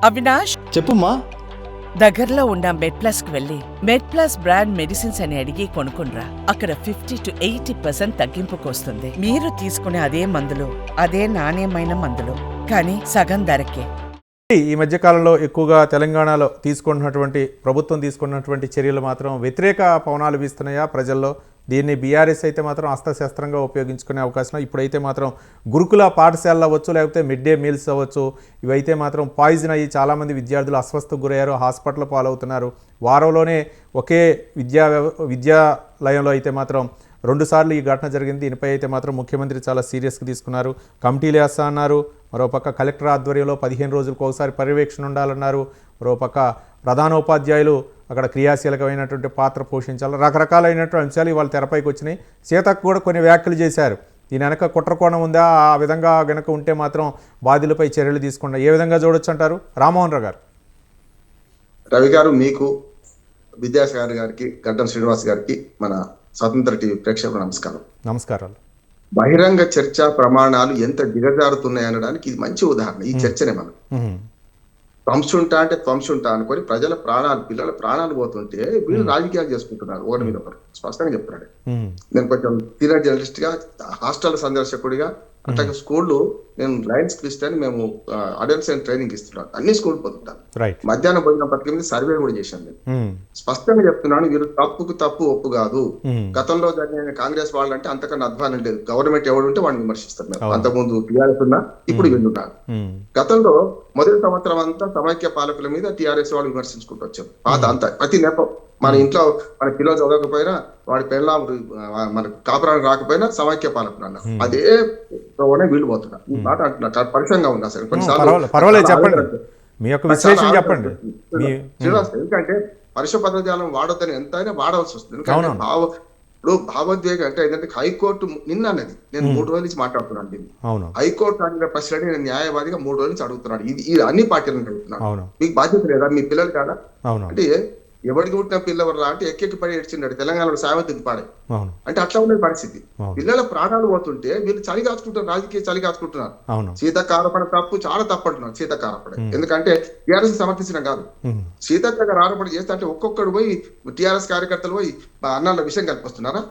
అవినాష్, చెప్పుమ్మా. దగ్గరలో ఉన్న మెడ్ప్లస్ కు వెళ్ళి మెడ్ప్లస్ బ్రాండ్ మెడిసిన్స్ అని అడిగి కొనుక్కునరా. అక్కడ 50 to 80% తగ్గింపుకు వస్తుంది. మీరు తీసుకునే అదే మందులు, అదే నాణ్యమైన మందులు, కానీ సగం ధరకే. ఈ మధ్యకాలంలో ఎక్కువగా తెలంగాణలో ప్రభుత్వం తీసుకున్నటువంటి చర్యలు మాత్రం వ్యతిరేక పవనాలు వీస్తున్నాయా ప్రజల్లో? దీన్ని బీఆర్ఎస్ అయితే మాత్రం అస్త్రశస్త్రంగా ఉపయోగించుకునే అవకాశం. ఇప్పుడైతే మాత్రం గురుకుల పాఠశాలలు అవ్వచ్చు, లేకపోతే మిడ్ డే మీల్స్ అవ్వచ్చు, ఇవైతే మాత్రం పాయిజన్ అయ్యి చాలామంది విద్యార్థులు అస్వస్థకు గురయ్యారు, హాస్పిటల్ పాలవుతున్నారు. వారంలోనే ఒకే విద్యాలయంలో అయితే మాత్రం 2 సార్లు ఈ ఘటన జరిగింది. దీనిపై అయితే మాత్రం ముఖ్యమంత్రి చాలా సీరియస్గా తీసుకున్నారు. కమిటీలు వేస్తా అన్నారు. మరోపక్క కలెక్టర్ ఆధ్వర్యంలో 15 రోజులకు ఒకసారి పర్యవేక్షణ ఉండాలన్నారు. మరోపక్క ప్రధానోపాధ్యాయులు అక్కడ క్రియాశీలకమైనటువంటి పాత్ర పోషించాలి. రకరకాలైనటువంటి అంశాలు ఇవాళ తెరపైకి వచ్చినాయి. సీతకు కూడా కొన్ని వ్యాఖ్యలు చేశారు. దీని వెనక కుట్రకోణం ఉందా? ఆ విధంగా గనక ఉంటే మాత్రం బాధ్యులపై చర్యలు తీసుకుంటా. ఏ విధంగా చూడొచ్చు అంటారు? రామ్మోహన్ రావు గారు. రవి గారు, మీకు, విద్యాసాగర్ గారికి, గడ్డం శ్రీనివాస్ గారికి, మన స్వతంత్ర టీవీ ప్రేక్షకులు నమస్కారం. నమస్కారాలు. బహిరంగ చర్చ ప్రమాణాలు ఎంత దిగజారుతున్నాయి అనడానికి ఇది మంచి ఉదాహరణ. ఈ చర్చనే మనం ధ్వంసుంటా అంటే ధ్వంసుంటా అనుకొని ప్రజల ప్రాణాలు, పిల్లల ప్రాణాలు పోతుంటే వీళ్ళు రాజకీయాలు చేసుకుంటున్నారు. ఒకరి మీద ఒకరు స్పష్టంగా చెప్తున్నాడు. నేను కొంచెం సీనియర్ జర్నలిస్ట్ గా, హాస్టల్ సందర్శకుడిగా, అట్లాగే స్కూళ్ళు, నేను లయన్స్ క్రిస్టియన్, మేము అడల్ట్స్ అండ్ ట్రైనింగ్ ఇస్తున్నాను. అన్ని స్కూల్ పోతుంటాను. మధ్యాహ్నం భోజనం పథకం మీద సర్వే కూడా చేశాను. నేను స్పష్టంగా చెప్తున్నాను, వీరు తప్పుకు తప్పు ఒప్పు కాదు. గతంలో జరిగిన కాంగ్రెస్ వాళ్ళంటే అంతకన్నా అధ్వానం లేదు. గవర్నమెంట్ ఎవడు ఉంటే వాడిని విమర్శిస్తారు. మేము అంతకుముందు టీఆర్ఎస్ ఉన్నా, ఇప్పుడు వీళ్ళున్నారు. గతంలో మొదటి సంవత్సరం అంతా సమైక్య పాలకుల మీద టీఆర్ఎస్ వాళ్ళు విమర్శించుకుంటూ వచ్చాం. పాత అంతా ప్రతి నెపం. మన ఇంట్లో మన పిల్లలు చదవకపోయినా, వాడి పెళ్ళ మనకు కాపురానికి రాకపోయినా సమైక్య పాలకులు అన్నారు. అదే వీళ్ళు పోతున్నారు. ఈ మాట అంటున్నారు. పరిశ్రమంగా ఉంది అసలు. పర్వాలేదు, చెప్పండి, మీ యొక్క విశ్లేషణ చెప్పండి. ఎందుకంటే పరుష పదజాలం వాడొద్దని ఎంతైనా వాడవలసి వస్తుంది. ఎందుకంటే ఇప్పుడు భావోద్వేగం అంటే ఏంటంటే హైకోర్టు నిన్న అన్నది, నేను 3 రోజుల నుంచి మాట్లాడుతున్నాను దీన్ని. హైకోర్టు అడిగిన ప్రశ్నని నేను న్యాయవాదిగా 3 రోజుల నుంచి అడుగుతున్నాను. ఇది అన్ని పార్టీలను అడుగుతున్నాను. మీకు బాధ్యత లేదా? మీ పిల్లలు కాదా? అంటే ఎవరికి పుట్టిన పిల్లవరా అంటే ఎక్కెక్కి పడి ఏడ్చిండాడు. తెలంగాణలో సామెతకి పాడే అంటే అట్లా ఉండే పరిస్థితి. పిల్లల ప్రాణాలు పోతుంటే వీళ్ళు చలి కాచుకుంటున్నారు, రాజకీయ చలి కాచుకుంటున్నారు. సీతక్క ఆరోపణ తప్పు, చాలా తప్పు అంటున్నారు. సీతక్క ఆరోపణ ఎందుకంటే టీఆర్ఎస్ సమర్థించిన కాదు. సీతక్క గారు ఆరోపణ చేస్తే అంటే ఒక్కొక్కడు పోయి టీఆర్ఎస్ కార్యకర్తలు పోయి అన్నాళ్ళ విషయం కల్పిస్తున్నారా?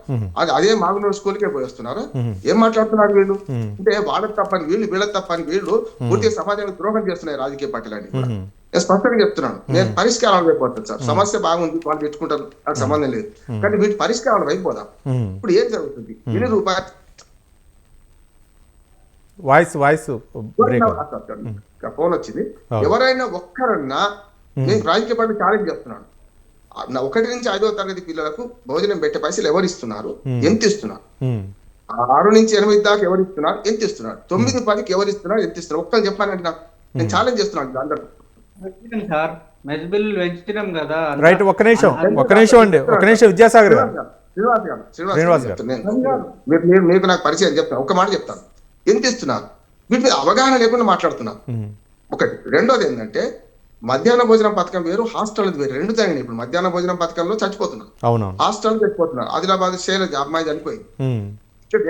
అదే మాగునూరు స్కూల్కే పోయి వస్తున్నారా? ఏం మాట్లాడుతున్నారు వీళ్ళు? అంటే వాళ్ళకి తప్పని వీళ్ళు, వీళ్ళకి తప్పని వీళ్ళు పూర్తిగా సమాజానికి ద్రోహం చేస్తున్నాయి రాజకీయ పార్టీలని. నేను స్పష్టంగా చెప్తున్నాను, నేను పరిష్కారాలు అయిపోతాను సార్. సమస్య బాగుంది, వాళ్ళు పెట్టుకుంటారు, నాకు సంబంధం లేదు. కానీ వీటి పరిష్కారాలు అయిపోదాం. ఇప్పుడు ఏం జరుగుతుంది? ఫోన్ వచ్చింది. ఎవరైనా ఒక్కరన్నా, నేను రాజకీయ పార్టీ ఛాలెంజ్ చేస్తున్నాను, 1 నుంచి 5వ తరగతి పిల్లలకు భోజనం పెట్టే పైసలు ఎవరు ఇస్తున్నారు, ఎంత ఇస్తున్నారు? 6 నుంచి 8 దాకా ఎవరు ఇస్తున్నారు, ఎంత ఇస్తున్నారు? 9, 10కి ఎవరు ఇస్తున్నారు, ఎంత ఇస్తున్నారు? ఒక్కరు చెప్పానండి. నాకు నేను ఛాలెంజ్ చేస్తున్నాను అందరూ. రైట్, ఒక్క నిమిషం అండి, ఒక్క నిమిషం. విద్యాసాగర్ గారు, శ్రీనివాస్ గారు, మీకు నాకు పరిచయం చెప్తాను. ఒక మాట చెప్తాను. ఎంత ఇస్తున్నారు? వీటి మీద అవగాహన లేకుండా మాట్లాడుతున్నారు. ఒకటి. రెండోది ఏంటంటే మధ్యాహ్న భోజనం పథకం వేరు, హాస్టల్ వేరు. 2 జరిగినాయి. ఇప్పుడు మధ్యాహ్న భోజనం పథకంలో చచ్చిపోతున్నారు, హాస్టల్ చచ్చిపోతున్నారు. ఆదిలాబాద్ శైలజ అమ్మాయి చనిపోయింది.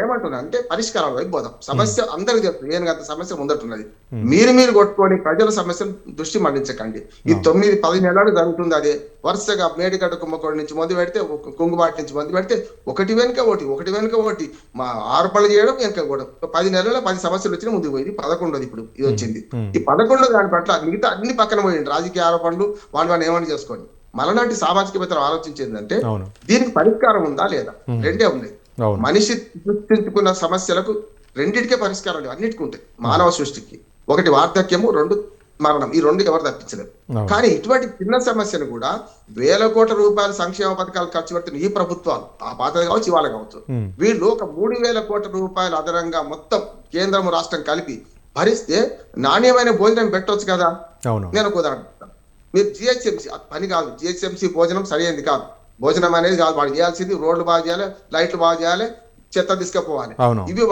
ఏమంటున్నా అంటే పరిష్కారాలు అయిపోదాం. సమస్య అందరికి చెప్తుంది, నేను అంత సమస్య ముందట్టున్నది. మీరు కొట్టుకొని ప్రజల సమస్యను దృష్టి మళ్లించకండి. ఈ 9-10 నెలలు జరుగుతుంది. అదే వరుసగా మేడిగడ్డ కుంభకోణం నుంచి మొదలు పెడితే, కుంగుబాటి నుంచి మొదలు పెడితే, ఒకటి వెనుక ఒకటి మా ఆరోపణలు చేయడం, వెనుక కూడా 10 నెలల్లో 10 సమస్యలు వచ్చినా ముందుకు పోయింది. 11ది ఇప్పుడు ఇది వచ్చింది. ఈ 11 దాని పట్ల మిగతా అన్ని పక్కన పోయింది. రాజకీయ ఆరోపణలు వాళ్ళు ఏమని చేసుకొని మలనాటి సామాజికవేత్తలు ఆలోచించేది అంటే దీనికి పరిష్కారం ఉందా లేదా? రెండే ఉన్నాయి. మనిషి సృష్టించుకున్న సమస్యలకు రెండింటికే పరిష్కారం లేవు, అన్నిటికీ ఉంటాయి. మానవ సృష్టికి ఒకటి వార్ధక్యము, 2 మరణం. ఈ 2 ఎవరు తప్పించలేరు. కానీ ఇటువంటి చిన్న సమస్యను కూడా వేల కోట్ల రూపాయల సంక్షేమ పథకాలు ఖర్చు పెడుతున్న ఈ ప్రభుత్వాలు, ఆ పాత కావచ్చు ఇవాళ కావచ్చు, వీళ్ళు ఒక 3,000 కోట్ల రూపాయలు అదనంగా మొత్తం కేంద్రం రాష్ట్రం కలిపి భరిస్తే నాణ్యమైన భోజనం పెట్టవచ్చు కదా. నేను ఒక ఉదాహరణ చెప్తాను. మీరు జిహెచ్ఎంసీ పని కాదు, జిహెచ్ఎంసీ భోజనం సరైనది కాదు. భోజనం అనేది కాదు, వాడు చేయాల్సింది రోడ్లు బాగా చేయాలి, లైట్లు బాగా చేయాలి, చెత్త తీసుకుపోవాలి. ఇవి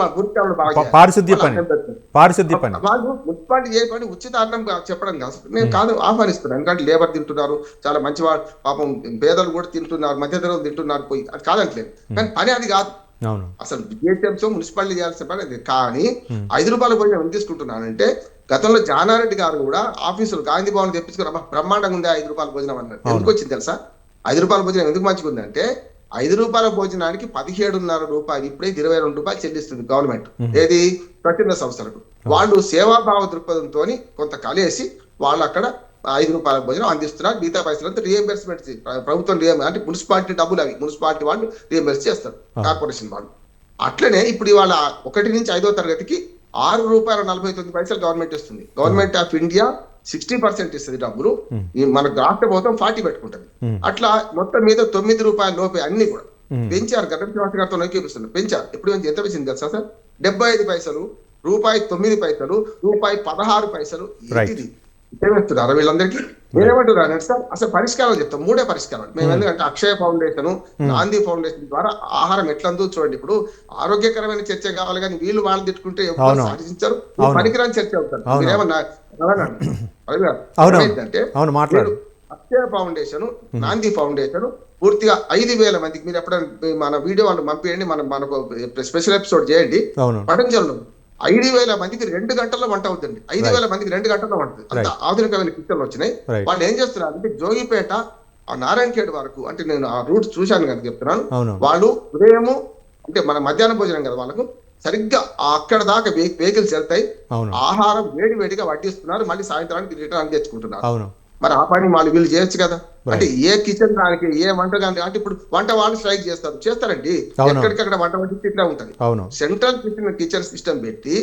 మున్సిపాలిటీ ఏ పని ఉచిత అన్నం చెప్పడం కాదు. నేను కాదు ఆహ్వానిస్తున్నాను. ఎందుకంటే లేబర్ తింటున్నారు, చాలా మంచి వాడు, పాపం పేదలు కూడా తింటున్నారు, మధ్యతరగతులు తింటున్నారు, పోయి అది కాదంటలేదు. కానీ పని అది కాదు. అసలు జిహెచ్ఎంసీ మున్సిపాలిటీ చేయాల్సిన పని అది. కానీ 5 రూపాయల భోజనం ఎంత తీసుకుంటున్నానంటే గతంలో జానారెడ్డి గారు కూడా ఆఫీసులు గాంధీ భవన్ తెప్పించుకుని బ్రహ్మాండంగా ఉంది 5 రూపాయల భోజనం అన్నారు. ఎందుకు వచ్చింది తెలుసా? 5 రూపాయల భోజనం ఎందుకు మంచిగా ఉందంటే 5 రూపాయల భోజనానికి 17.5 రూపాయలు, ఇప్పుడే 22 రూపాయలు చెల్లిస్తుంది గవర్నమెంట్. ఏది? స్వచ్ఛంద సంస్థలకు. వాళ్ళు సేవాభావ దృక్పథంతో కొంత కలిసి వాళ్ళు అక్కడ 5 రూపాయల భోజనం అందిస్తున్నారు. మిగతా పైసలంతా రియంబర్స్మెంట్ ప్రభుత్వం అంటే మున్సిపాలిటీ డబ్బులు, అవి మున్సిపాలిటీ వాళ్ళు రియంబర్స్ చేస్తారు, కార్పొరేషన్ వాళ్ళు. అట్లనే ఇప్పుడు ఇవాళ 1 నుంచి 5వ తరగతికి 6 రూపాయల 49 పైసలు గవర్నమెంట్ ఇస్తుంది. గవర్నమెంట్ ఆఫ్ ఇండియా 60% ఇస్తుంది డబ్బులు, మన రాష్ట్ర ప్రభుత్వం 40 పెట్టుకుంటది. అట్లా మొత్తం మీద 9 రూపాయల లోపే అన్ని కూడా పెంచారు. గతంలో గారితో నొక్కిపిస్తున్నారు, పెంచారు. ఇప్పుడు ఎంత పెంచింది తెలుసా సార్? 75 పైసలు, రూపాయి 9 పైసలు, రూపాయి 16 పైసలు. ఇది ఏమేస్తున్నారు వీళ్ళందరికీ? నేనేమంటున్నాను సార్, అసలు పరిష్కారాలు చెప్తాం. 3 పరిష్కారాలు మేము. ఎందుకంటే అక్షయ ఫౌండేషన్, గాంధీ ఫౌండేషన్ ద్వారా ఆహారం ఎట్లా అందో చూడండి. ఇప్పుడు ఆరోగ్యకరమైన చర్చ కావాలి, కానీ వీళ్ళు వాళ్ళు తిట్టుకుంటే ఎవరు సాధించారు? పనికిరాని చర్చ అవుతారు. మీరేమన్నా ఏంటంటే అక్షయ ఫౌండేషన్, గాంధీ ఫౌండేషన్ పూర్తిగా 5,000 మందికి, మీరు ఎప్పుడైనా మన వీడియో వాళ్ళు పంపించండి, మనకు స్పెషల్ ఎపిసోడ్ చేయండి. ప్రపంచంలో 5,000 మందికి 2 గంటల్లో వంట అవుతుంది. 5,000 మందికి 2 గంటల్లో వంట. అంత ఆధునికమైన కిచెన్లు వచ్చినాయి. వాళ్ళు ఏం చేస్తున్నారు అంటే జోగిపేట ఆ నారాయణఖేడ్ వరకు, అంటే నేను ఆ రూట్ చూశాను కనుక చెప్తున్నాను. వాళ్ళు ఉదయము అంటే మన మధ్యాహ్నం భోజనం కదా వాళ్ళకు, సరిగ్గా అక్కడ దాకా వెహికల్స్ వెళ్తాయి, ఆహారం వేడిగా వడ్డిస్తున్నారు, మళ్ళీ సాయంత్రానికి రిటర్న్ తెచ్చుకుంటున్నారు. మరి ఆ పని వాళ్ళు వీళ్ళు చేయొచ్చు కదా. అంటే ఏ కిచెన్ దానికి ఏ వంట కానీ, అంటే ఇప్పుడు వంట వాళ్ళు స్ట్రైక్ చేస్తారండి. ఎక్కడికక్కడ వంట వంటి ఇట్లా ఉంటది. సెంట్రల్ కిచెన్ సిస్టమ్ పెట్టి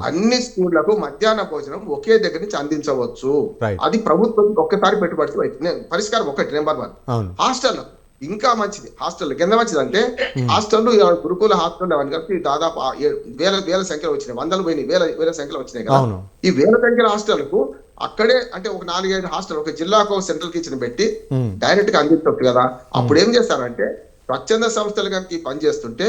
అన్ని స్కూళ్లకు మధ్యాహ్న భోజనం ఒకే దగ్గర నుంచి అందించవచ్చు. అది ప్రభుత్వం ఒక్కసారి పెట్టుబడి పరిష్కారం. ఒకటి నెంబర్ 1. హాస్టల్ ఇంకా మంచిది. హాస్టల్ ఎంత మంచిది అంటే హాస్టల్ గురుకుల హాస్టల్ అవన్నీ కలిపి దాదాపు వేల సంఖ్యలో వచ్చినాయి. 100 పోయినాయి, వేల సంఖ్యలో వచ్చినాయి కదా. ఈ వేల సంఖ్యల హాస్టల్కు అక్కడే అంటే ఒక 4-5 హాస్టల్, ఒక జిల్లాకు సెంట్రల్ కిచెన్ పెట్టి డైరెక్ట్ గా అందించవచ్చు కదా. అప్పుడు ఏం చేస్తారంటే స్వచ్ఛంద సంస్థలు కనుక పనిచేస్తుంటే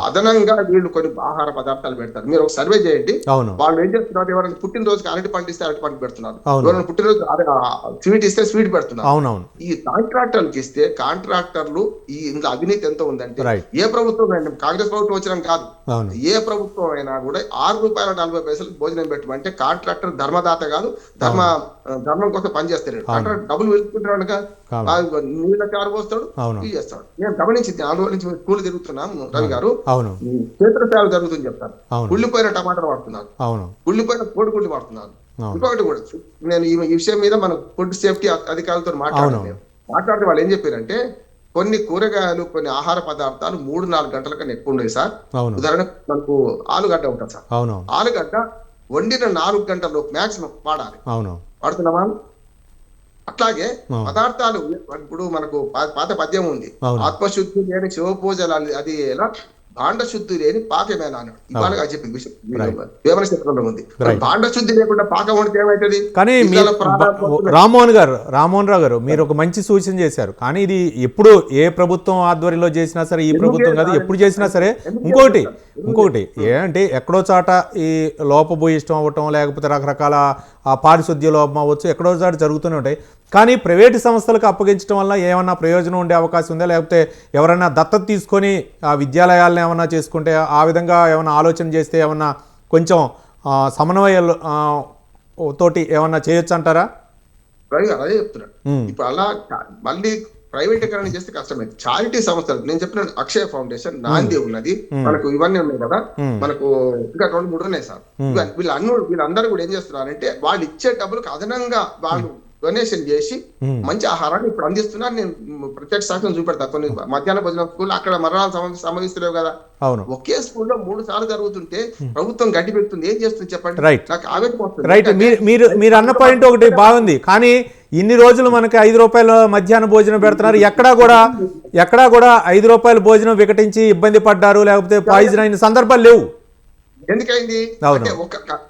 అదనంగా వీళ్ళు కొన్ని ఆహార పదార్థాలు పెడతారు. మీరు ఒక సర్వే చేయండి. వాళ్ళు ఏం చేస్తున్నారు? ఎవరైనా పుట్టినరోజుకి అరటి పండు ఇస్తే అరటి పండు పెడుతున్నారు, ఎవరైనా పుట్టినరోజు స్వీట్ ఇస్తే స్వీట్ పెడుతున్నారు. ఈ కాంట్రాక్టర్లకు ఇస్తే కాంట్రాక్టర్లు ఈ ఇందులో అవినీతి ఎంత ఉందంటే, ఏ ప్రభుత్వం కాంగ్రెస్ ప్రభుత్వం వచ్చినా కాదు, ఏ ప్రభుత్వం అయినా కూడా 6 రూపాయల 40 పైసలు భోజనం పెట్టమంటే కాంట్రాక్టర్ ధర్మదాత కాదు, ధర్మం కోసం పనిచేస్తాడు. కాంట్రాక్టర్ డబ్బులు వెళ్తుంటాడు కదా, నీళ్ళ కారు పోస్తాడు, చేస్తాడు. నేను గమనించి 4 రోజుల నుంచి స్కూల్ తిరుగుతున్నాం రవి గారు, క్షేత్రస్థాయిలో జరుగుతుంది చెప్తారు. కుళ్ళిపోయిన టమాటాలు వాడుతున్నారు, కుళ్ళిపోయిన కోడిగుడ్లు వాడుతున్నారు. ఇంకొకటి కూడా నేను ఈ విషయం మీద మన ఫుడ్ సేఫ్టీ అధికారులతో మాట్లాడితే వాళ్ళు ఏం చెప్పారంటే, కొన్ని కూరగాయలు, కొన్ని ఆహార పదార్థాలు 3-4 గంటల కన్నా ఎక్కువ ఉండేవి సార్. ఉదాహరణ మనకు ఆలుగడ్డ ఉంటుంది సార్, ఆలుగడ్డ వండిన 4 గంటల్లో మాక్సిమం వాడాలి. వాడుతున్నామా? అట్లాగే పదార్థాలు ఇప్పుడు మనకు పాత పద్యం ఉంది, ఆత్మశుద్ధి లేని శివపూజలు, అది ఎలా భాండ శుద్ధి లేని పాకమేనా అన్నాడు. ఇవాళ చెప్పింది విషయం వేమన చిత్రంలో ఉంది. భాండ శుద్ధి లేకుండా పాకం వండితే ఏమైతుంది? కానీ రామ్మోహన్ రావు గారు మీరు ఒక మంచి సూచన చేశారు. కానీ ఇది ఎప్పుడు ఏ ప్రభుత్వం ఆధ్వర్యంలో చేసినా సరే, ఈ ప్రభుత్వం కాదు ఎప్పుడు చేసినా సరే, ఇంకొకటి ఏంటంటే ఎక్కడో చాట ఈ లోపభూయిష్టం అవ్వటం, లేకపోతే రకరకాల పారిశుద్ధ్య లోపం అవ్వచ్చు, ఎక్కడో చాట జరుగుతూనే ఉంటాయి. కానీ ప్రైవేటు సంస్థలకు అప్పగించడం వల్ల ఏమన్నా ప్రయోజనం ఉండే అవకాశం ఉందా? లేకపోతే ఎవరైనా దత్తత తీసుకొని ఆ విద్యాలయాలను ఏమన్నా చేసుకుంటే, ఆ విధంగా ఏమన్నా ఆలోచన చేస్తే ఏమన్నా కొంచెం సమన్వయాలు తోటి ఏమన్నా చేయొచ్చు అంటారా? అదే చెప్తున్నాడు. ఇప్పుడు అలా మళ్ళీ ప్రైవేటీకరణ చేస్తే కష్టమైంది. చారిటీ సంస్థలు నేను చెప్పిన అక్షయ ఫౌండేషన్, నాంది ఉన్నది, మనకు ఇవన్నీ ఉన్నాయి కదా, మనకు ఇంకా 2-3 ఉన్నాయి సార్. వీళ్ళందరూ కూడా ఏం చేస్తున్నారంటే వాళ్ళు ఇచ్చే డబ్బులకు అదనంగా వాళ్ళు డొనేషన్ చేసి మంచి ఆహారాన్ని ఇప్పుడు అందిస్తున్నారు. నేను ప్రత్యక్ష సాక్ష్యం చూపెడతా. కొన్ని మధ్యాహ్న భోజనం స్కూల్ అక్కడ మరణాలు సంభవిస్తలేవు కదా. ఒకే స్కూల్లో 3 సార్లు జరుగుతుంటే ప్రభుత్వం గడ్డి పెడుతుంది, ఏం చేస్తుంది చెప్పండి? నాకు ఆవేదన వస్తుంది. మీరు అన్న పాయింట్ ఒకటి బాగుంది. కానీ ఇన్ని రోజులు మనకి 5 రూపాయల మధ్యాహ్న భోజనం పెడుతున్నారు. ఎక్కడా కూడా 5 రూపాయల భోజనం వికటించి ఇబ్బంది పడ్డారు, లేకపోతే పాయిజన్ అయిన సందర్భాలు లేవు. ఎందుకైంది అంటే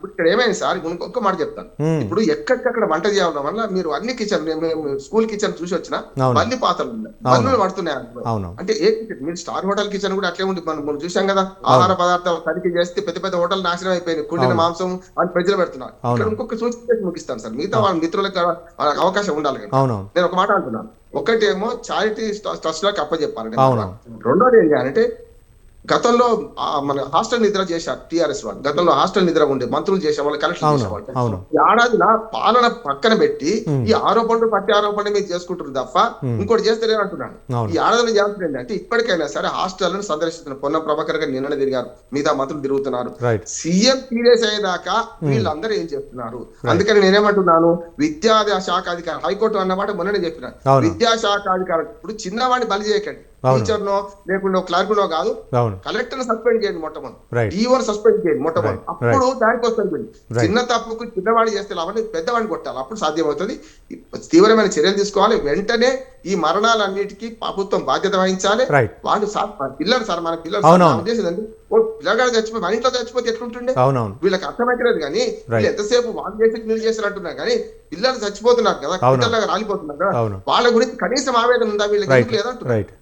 ఇక్కడ ఏమైంది సార్, ఒక్క మాట చెప్తాను. ఇప్పుడు ఎక్కడికక్కడ వంట చేయడం వల్ల మీరు అన్ని కిచెన్, స్కూల్ కిచెన్ చూసి వచ్చిన మళ్ళీ పాత్రలు ఉన్నాయి, పడుతున్నాయి. అంటే ఏ కిచెన్, మీరు స్టార్ హోటల్ కిచెన్ కూడా అట్లే ఉంది. మనం చూసాం కదా, ఆహార పదార్థాలు తనిఖీ చేస్తే పెద్ద హోటల్ నాశనం అయిపోయింది, కుళ్ళిన మాంసం అని ప్రజలు పెడుతున్నారు. ఇక్కడ ఇంకొక సూచన ముగిస్తాను సార్, మిగతా వాళ్ళ మిత్రులకు అవకాశం ఉండాలి కదా. నేను ఒక మాట అంటున్నాను. ఒకటేమో చారిటీ ట్రస్ట్ లకు అప్పచెప్పాలి. రెండోది ఏం చేయాలంటే గతంలో మన హాస్టల్ నిద్ర చేశారు టిఆర్ఎస్ వాళ్ళు. గతంలో హాస్టల్ నిద్ర ఉండే మంత్రులు చేసేవాళ్ళు, కలెక్షన్ చేసేవాళ్ళు. ఏడాది నా పాలన పక్కన పెట్టి ఈ ఆరోపణలు ప్రతి ఆరోపణలు మీరు చేసుకుంటారు తప్ప ఇంకోటి చేస్తలేరు అంటున్నాను. ఈ ఏడాదిలో చేస్తుంది ఏంటంటే ఇప్పటికైనా సరే హాస్టల్ను సందర్శిస్తున్నారు. పొన్నం ప్రభాకర్ గారు నిన్న తిరిగారు, మిగతా మంత్రులు తిరుగుతున్నారు. సీఎం సీరియస్ అయ్యేదాకా వీళ్ళందరూ ఏం చేస్తున్నారు? అందుకని నేనేమంటున్నాను, విద్యాశాఖ అధికారి, హైకోర్టు అన్నమాట మొన్ననే చెప్పిన, విద్యాశాఖ అధికారి ఇప్పుడు చిన్నవాడిని బలి చేయకండి. టీచర్ నో లేకుండా క్లర్క్ నో కాదు, కలెక్టర్ సస్పెండ్ చేయండి, మొట్టమొదటి డిఓని సస్పెండ్ చేయండి మొట్టమొదటి. అప్పుడు దానికి వస్తుంది. చిన్న తప్పుకు చిన్నవాడు చేస్తే అవన్నీ పెద్దవాడిని కొట్టాలి, అప్పుడు సాధ్యమవుతుంది. తీవ్రమైన చర్యలు తీసుకోవాలి. వెంటనే ఈ మరణాలన్నిటికీ ప్రభుత్వం బాధ్యత వహించాలి. వాళ్ళు సార్ పిల్లలు సార్, మన పిల్లలు ఉద్దేశం పిల్లగాడు చచ్చిపోయి మన ఇంట్లో చచ్చిపోతే ఎట్లుంటుండే? వీళ్ళకి అర్థమైతలేదు. కానీ వీళ్ళు ఎంతసేపు వాళ్ళు చేసి మీరు చేశారు అంటున్నారు, కానీ పిల్లలు చచ్చిపోతున్నారు కదా, పిల్లలుగా రాలిపోతున్నారు కదా, వాళ్ళ గురించి కనీసం ఆవేదన ఉందా వీళ్ళకి? లేదంటున్నారు.